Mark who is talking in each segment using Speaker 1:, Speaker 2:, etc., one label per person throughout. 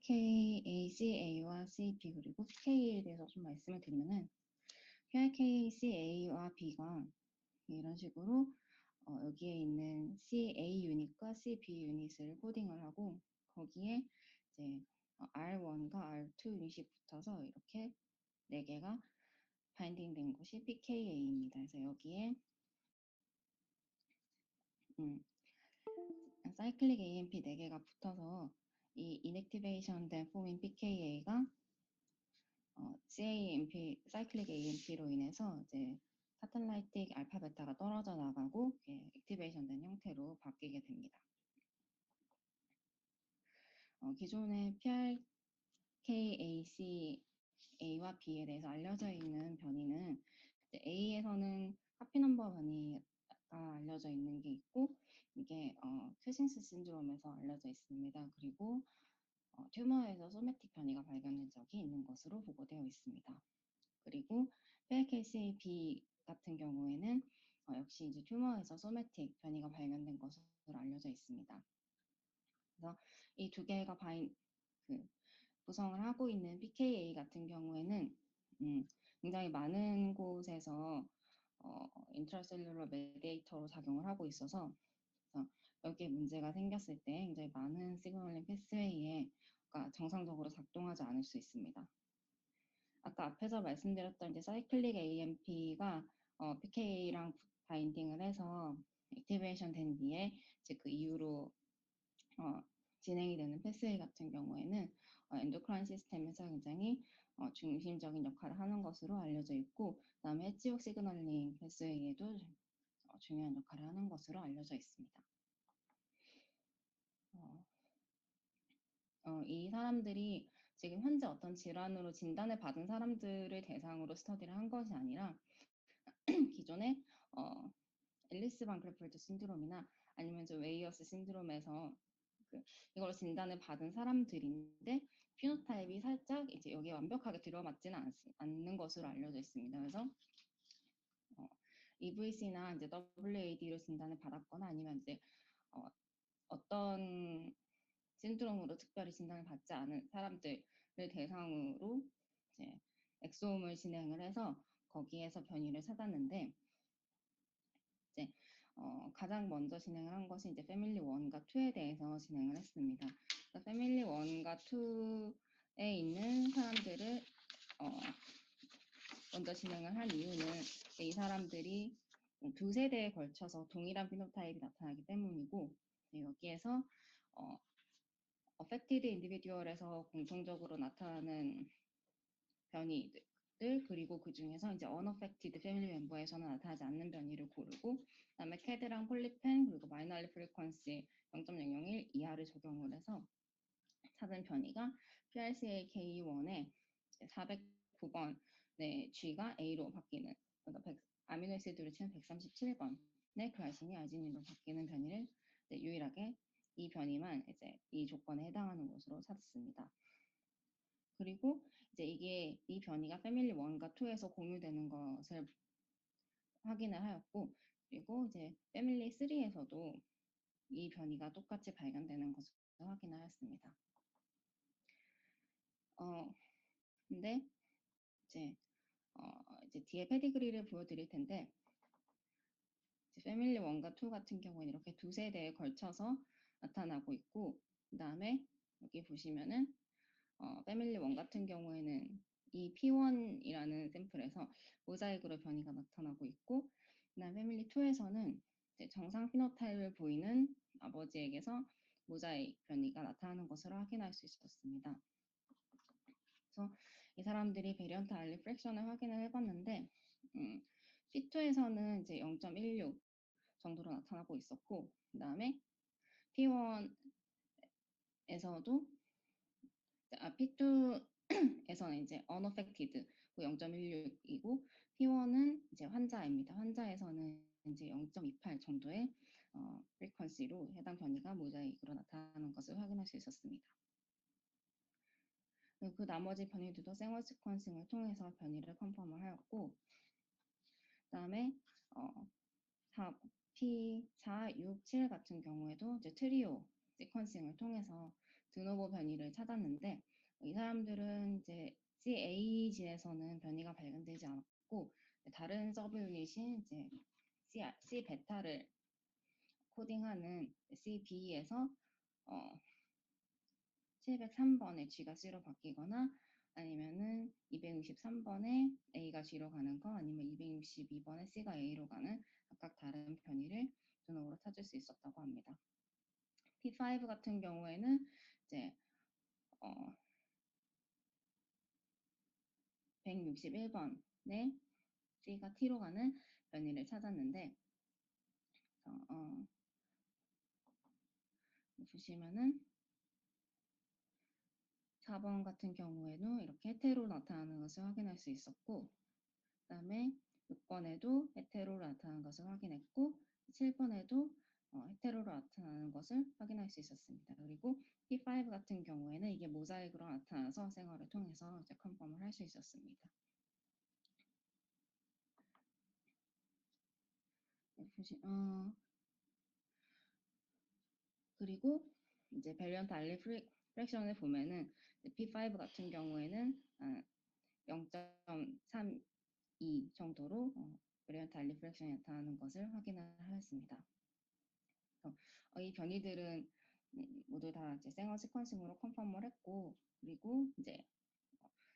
Speaker 1: PRKACA와 CP 그리고 PK에 대해서 좀 말씀을 드리면은 PRKACA와 B가 이런 식으로 여기에 있는 CA 유닛과 CB 유닛을 코딩을 하고 거기에 이제 R1과 R2 유닛이 붙어서 이렇게 4개가 바인딩 된 것이 PKA입니다. 그래서 여기에 사이클릭 AMP 4개가 붙어서 이 inactivation 된 폼인 PKA가 CAMP, 사이클릭 AMP로 인해서 이제 카탈라이틱 알파 베타가 떨어져 나가고 액티베이션 된 형태로 바뀌게 됩니다. 기존의 PRKACA와 B에 대해서 알려져 있는 변이는 A에서는 하피 넘버 변이가 알려져 있는 게 있고 이게 큐신스 신드롬에서 알려져 있습니다. 그리고 튜머에서 소매틱 변이가 발견된 적이 있는 것으로 보고되어 있습니다. 그리고 PRKCA-B 같은 경우에는 역시 이제 튜머에서 소매틱 변이가 발견된 것으로 알려져 있습니다. 그래서 이 두 개가 구성을 하고 있는 PKA 같은 경우에는 굉장히 많은 곳에서 인트라셀룰러 메디에이터로 작용을 하고 있어서 여기에 문제가 생겼을 때 굉장히 많은 시그널링 패스웨이에 정상적으로 작동하지 않을 수 있습니다. 아까 앞에서 말씀드렸던 이제 사이클릭 AMP가 PKA랑 바인딩을 해서 액티베이션 된 뒤에 이제 그 이후로 진행이 되는 패스웨이 같은 경우에는 엔도크라인 시스템에서 굉장히 중심적인 역할을 하는 것으로 알려져 있고 그다음에 엣지옥 시그널링 패스웨이에도 중요한 역할을 하는 것으로 알려져 있습니다. 이 사람들이 지금 현재 어떤 질환으로 진단을 받은 사람들을 대상으로 스터디를 한 것이 아니라 기존에 앨리스 반 크레폴드 신드롬이나 아니면 웨이어스 신드롬에서 이걸 진단을 받은 사람들인데 피노타입이 살짝 이제 여기에 완벽하게 들어맞지는 않는 것으로 알려져 있습니다. 그래서 EVC나 이제 WAD로 진단을 받았거나 아니면 이제 어떤 신드롬으로 특별히 진단을 받지 않은 사람들을 대상으로 이제 엑소옴을 진행을 해서 거기에서 변이를 찾았는데 이제 가장 먼저 진행을 한 것이 이제 패밀리 1과 2에 대해서 진행을 했습니다. 그래서 패밀리 1과 2에 있는 사람들을 먼저 진행을 한 이유는 이 사람들이 두 세대에 걸쳐서 동일한 피노타입이 나타나기 때문이고 여기에서 affected individual에서 공통적으로 나타나는 변이들 그리고 그 중에서 이제 unaffected family member에서는 나타나지 않는 변이를 고르고 그다음에 CAD랑 폴리펜 그리고 마이너리 프리퀀시 0.001 이하를 적용을 해서 찾은 변이가 PRCA-K1의 409번의 G가 A로 바뀌는 그러니까 아미노애시드로 치면 137번의 글라이신이 아지닌으로 바뀌는 변이를 유일하게 이 변이만 이제 이 조건에 해당하는 것으로 찾았습니다. 그리고 이제 이 변이가 패밀리 1과 2에서 공유되는 것을 확인을 하였고, 그리고 이제 패밀리 3에서도 이 변이가 똑같이 발견되는 것을 확인하였습니다. 근데 이제 뒤에 페디그리를 보여드릴 텐데, 패밀리 1과 2 같은 경우는 이렇게 두 세대에 걸쳐서 나타나고 있고, 그 다음에 여기 보시면은 패밀리 1 같은 경우에는 이 P1이라는 샘플에서 모자이크로 변이가 나타나고 있고, 그다음 패밀리 2에서는 정상 피노타입을 보이는 아버지에게서 모자이크 변이가 나타나는 것을 확인할 수 있었습니다. 그래서 이 사람들이 베리언트 알리 프랙션을 확인을 해봤는데 P2에서는 이제 0.16 정도로 나타나고 있었고, 그다음에 P1에서도 P2에서는 이제 unaffected 0.16이고 P1은 이제 환자입니다. 환자에서는 이제 0.28 정도의 frequency로 해당 변이가 모자이크로 나타나는 것을 확인할 수 있었습니다. 그 나머지 변이들도 생활 시퀀싱을 통해서 변이를 컨펌을 하였고, 그다음에 P4, 6, 7 같은 경우에도 이제 트리오 시퀀싱을 통해서 드노보 변이를 찾았는데 이 사람들은 이제 CA 진에서는 변이가 발견되지 않았고 다른 서브 유닛인 이제 C 베타를 코딩하는 CB에서 703번의 G가 C로 바뀌거나 아니면은 263번에 A가 G로 가는 거 아니면 262번에 C가 A로 가는 각각 다른 변이를 드노보로 찾을 수 있었다고 합니다. P5 같은 경우에는 이제 161번에 C가 T로 가는 변이를 찾았는데 보시면은 4번 같은 경우에는 이렇게 헤테로 나타나는 것을 확인할 수 있었고 그 다음에 6번에도 헤테로로 나타나는 것을 확인했고 7번에도 헤테로로 나타나는 것을 확인할 수 있었습니다. 그리고 P5 같은 경우에는 이게 모자이크로 나타나서 생활을 통해서 이제 컨펌을 할 수 있었습니다. 그리고 이제 밸런트 알리 프랙션을 보면은 P5 같은 경우에는 0.32 정도로 밸런트 알리 프랙션이 나타나는 것을 확인을 하였습니다. 이 변이들은 모두 다 이제 생어 시퀀싱으로 컨펌을 했고 그리고 이제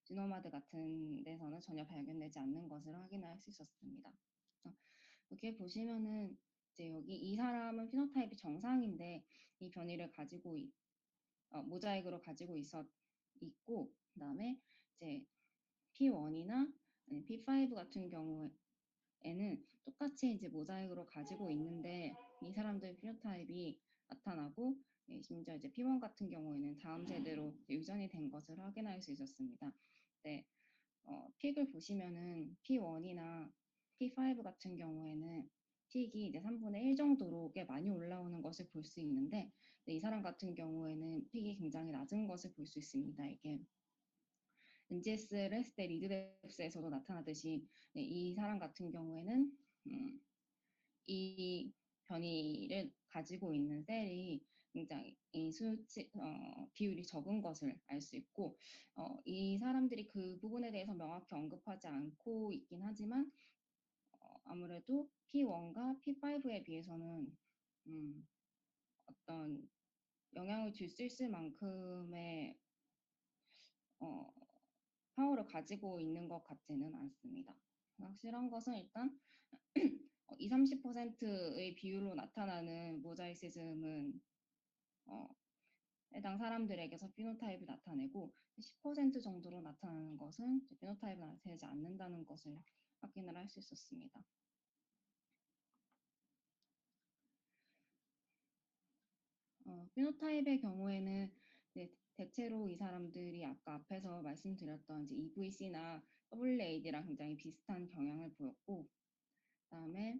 Speaker 1: 지노마드 같은 데서는 전혀 발견되지 않는 것을 확인할 수 있었습니다. 이렇게 보시면은 이제 여기 이 사람은 피노타입이 정상인데 이 변이를 가지고 모자이크로 가지고 있고 그다음에 이제 P1이나 아니 P5 같은 경우에는 똑같이 이제 모자이크로 가지고 있는데 이 사람들 피노타입이 나타나고 심지어 이제 P1 같은 경우에는 다음 세대로 유전이 된 것을 확인할 수 있었습니다. 네, 픽을 보시면은 P1이나 P5 같은 경우에는 픽이 이제 3분의 1 정도로 꽤 많이 올라오는 것을 볼 수 있는데 이 사람 같은 경우에는 픽이 굉장히 낮은 것을 볼 수 있습니다. 이게 NGS를 했을 때 리드뎁스에서도 나타나듯이 이 사람 같은 경우에는 이 변이를 가지고 있는 셀이 굉장히 비율이 적은 것을 알 수 있고 이 사람들이 그 부분에 대해서 명확히 언급하지 않고 있긴 하지만 아무래도 P1과 P5에 비해서는 어떤 영향을 줄 수 있을 만큼의 파워를 가지고 있는 것 같지는 않습니다. 확실한 것은 일단 20-30%의 비율로 나타나는 모자이시즘은 해당 사람들에게서 피노타입을 나타내고 10% 정도로 나타나는 것은 피노타입을 나타내지 않는다는 것을 확인을 할 수 있었습니다. 피노타입의 경우에는 대체로 이 사람들이 아까 앞에서 말씀드렸던 이제 EVC나 WAD랑 굉장히 비슷한 경향을 보였고 그다음에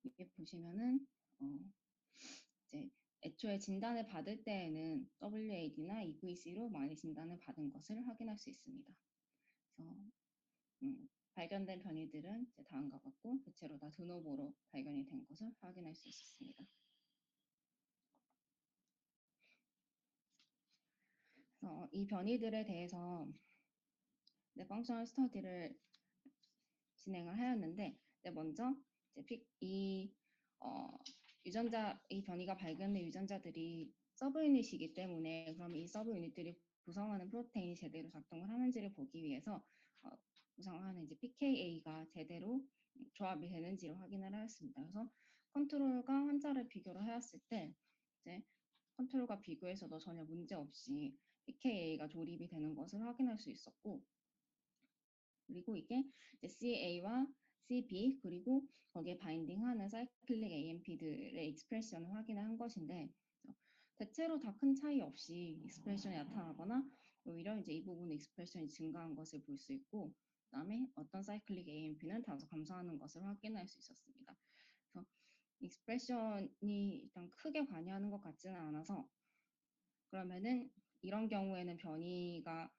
Speaker 1: 이게 보시면은 이제 애초에 진단을 받을 때에는 WAD나 EVC로 많이 진단을 받은 것을 확인할 수 있습니다. 그래서 발견된 변이들은 이제 다음과 같고 대체로 다 드노보로 발견이 된 것을 확인할 수 있었습니다. 그래서 이 변이들에 대해서 펑셔널 스터디를 진행을 하였는데 먼저 이제 이 변이가 발견된 유전자들이 서브 유닛이기 때문에 그럼 이 서브 유닛들이 구성하는 프로테인이 제대로 작동을 하는지를 보기 위해서 구성하는 이제 pKa가 제대로 조합이 되는지를 확인을 하였습니다. 그래서 컨트롤과 환자를 비교를 하였을 때 이제 컨트롤과 비교해서도 전혀 문제 없이 pKa가 조립이 되는 것을 확인할 수 있었고 그리고 이게 이제 CA와 CB 그리고 거기에 바인딩하는 사이클릭 AMP들의 익스프레션을 확인을 한 것인데 대체로 다 큰 차이 없이 익스프레션이 나타나거나 오히려 이제 이 부분 익스프레션이 증가한 것을 볼 수 있고 그다음에 어떤 사이클릭 AMP는 다소 감소하는 것을 확인할 수 있었습니다. 그래서 익스프레션이 일단 크게 관여하는 것 같지는 않아서 그러면은 이런 경우에는 변이가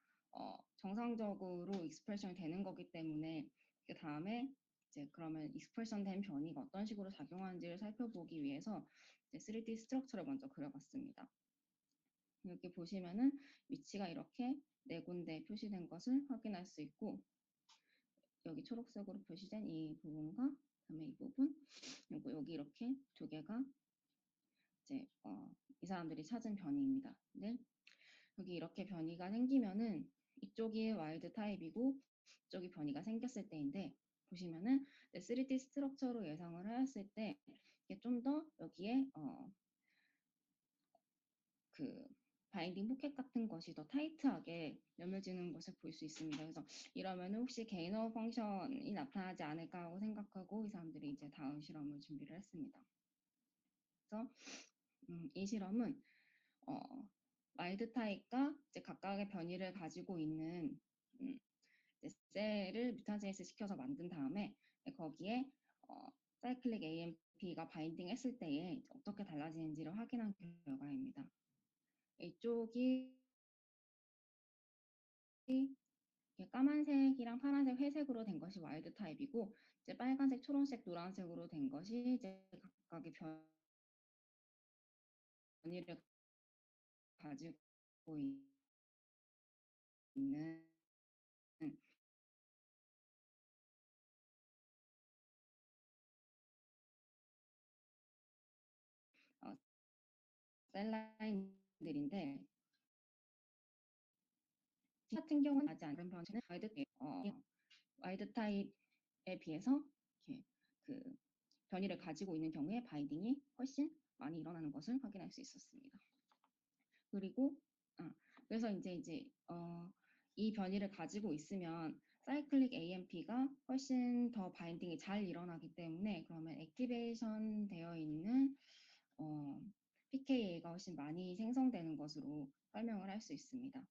Speaker 1: 정상적으로 익스프레션이 되는 거기 때문에 그 다음에 이제 그러면 익스프레션 된 변이가 어떤 식으로 작용하는지를 살펴보기 위해서 이제 3D 스트럭처를 먼저 그려봤습니다. 이렇게 보시면은 위치가 이렇게 네 군데 표시된 것을 확인할 수 있고, 여기 초록색으로 표시된 이 부분과 그다음에 이 부분, 그리고 여기 이렇게 두 개가 이제 이 사람들이 찾은 변이입니다. 네. 여기 이렇게 변이가 생기면은 이쪽이 와일드 타입이고 이쪽이 변이가 생겼을 때인데, 보시면은 3D 스트럭처로 예상을 하였을 때 이게 좀 더 여기에 그 바인딩 포켓 같은 것이 더 타이트하게 여며지는 것을 볼 수 있습니다. 그래서 이러면 혹시 게이너 펑션이 나타나지 않을까 하고 생각하고 이 사람들이 이제 다음 실험을 준비를 했습니다. 그래서 이 실험은 와일드 타입과 이제 각각의 변이를 가지고 있는 이제 셀을 뮤탄세이스 시켜서 만든 다음에 거기에 사이클릭 AMP가 바인딩 했을 때에 어떻게 달라지는지를 확인한 결과입니다. 이쪽이 까만색이랑 파란색, 회색으로 된 것이 와일드 타입이고, 이제 빨간색, 초록색, 노란색으로 된 것이 이제 각각의 변이를 가지고 있는 어, 셀라인들인데, 같은 경우는 아직 않은 변이는 와일드 타입에 비해서 이렇게 그 변이를 가지고 있는 경우에 바이딩이 훨씬 많이 일어나는 것을 확인할 수 있었습니다. 그리고 그래서 이 변이를 가지고 있으면 사이클릭 AMP가 훨씬 더 바인딩이 잘 일어나기 때문에, 그러면 액티베이션 되어 있는 pKa가 훨씬 많이 생성되는 것으로 설명을 할 수 있습니다.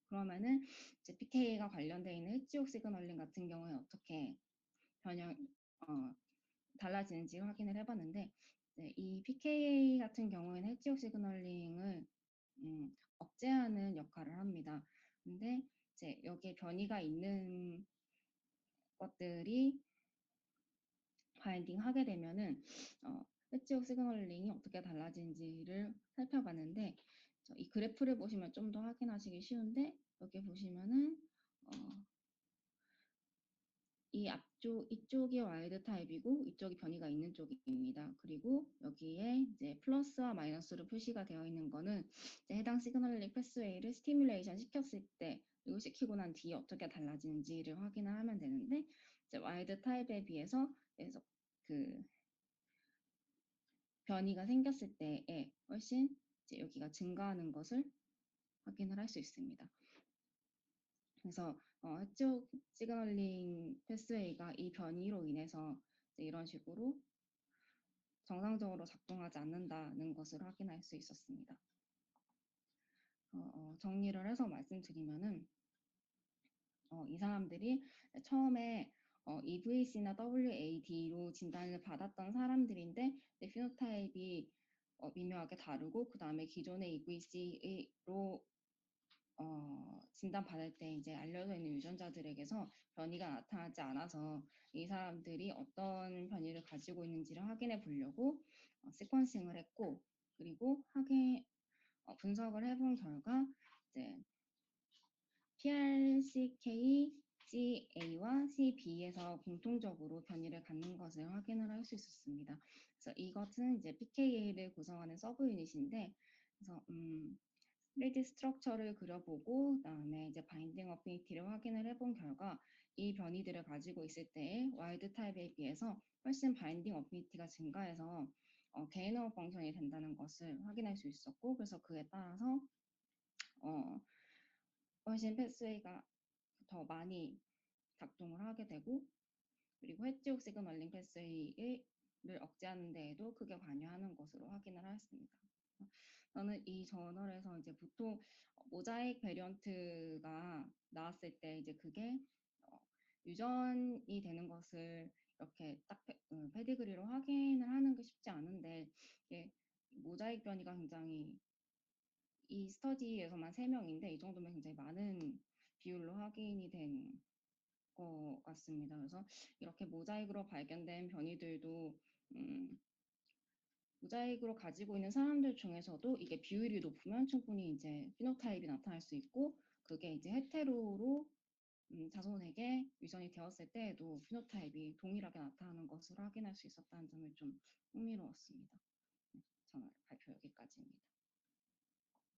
Speaker 1: 그러면은 이제 pKa가 관련되어 있는 해지옥 시그널링 같은 경우에 어떻게 달라지는지 확인을 해봤는데, 이 pKa 같은 경우에는 해지옥 시그널링을 억제하는 역할을 합니다. 근데 이제 여기에 변이가 있는 것들이 바인딩 하게 되면은 해지옥 시그널링이 어떻게 달라지는지를 살펴봤는데, 이 그래프를 보시면 좀 더 확인하시기 쉬운데, 여기 보시면은 이쪽이 와일드 타입이고 이쪽이 변이가 있는 쪽입니다. 그리고 여기에 이제 플러스와 마이너스로 표시가 되어 있는 거는 이제 해당 시그널링 패스웨이를 스티뮬레이션 시켰을 때, 그리고 시키고 난 뒤에 어떻게 달라지는지를 확인을 하면 되는데, 이제 와일드 타입에 비해서 계속 그 변이가 생겼을 때에 훨씬 이제 여기가 증가하는 것을 확인을 할 수 있습니다. 그래서 해쪽 시그널링 패스웨이가 이 변이로 인해서 이제 이런 식으로 정상적으로 작동하지 않는다는 것을 확인할 수 있었습니다. 정리를 해서 말씀드리면은 이 사람들이 처음에 EVC나 WAD로 진단을 받았던 사람들인데 피노타입이 미묘하게 다르고, 그 다음에 기존의 EVC로 진단받을 때 이제 알려져 있는 유전자들에게서 변이가 나타나지 않아서 이 사람들이 어떤 변이를 가지고 있는지를 확인해 보려고 시퀀싱을 했고, 그리고 분석을 해본 결과 이제 PRCK, GA와 CB에서 공통적으로 변이를 갖는 것을 확인을 할 수 있었습니다. 그래서 이것은 이제 pKa를 구성하는 서브 유닛인데, 그래서 3D 스트럭처를 그려보고 그다음에 이제 바인딩 어피니티를 확인을 해본 결과 이 변이들을 가지고 있을 때 와일드 타입에 비해서 훨씬 바인딩 어피니티가 증가해서 게이너 펑션이 된다는 것을 확인할 수 있었고, 그래서 그에 따라서 훨씬 패스웨이가 더 많이 작동을 하게 되고, 그리고 해지옥 시그널링 패스웨이를 억제하는 데에도 크게 관여하는 것으로 확인을 하였습니다. 저는 이 저널에서 이제 보통 모자익 베리언트가 나왔을 때 이제 그게 유전이 되는 것을 이렇게 딱 페디그리로 확인을 하는 게 쉽지 않은데, 이게 모자익 변이가 굉장히 이 스터디에서만 3명인데 이 정도면 굉장히 많은 비율로 확인이 된 것 같습니다. 그래서 이렇게 모자익으로 발견된 변이들도 모자이크로 가지고 있는 사람들 중에서도 이게 비율이 높으면 충분히 이제 피노타입이 나타날 수 있고 그게 이제 헤테로로 자손에게 유전이 되었을 때에도 피노타입이 동일하게 나타나는 것을 확인할 수 있었다는 점이 좀 흥미로웠습니다. 저는 발표 여기까지입니다.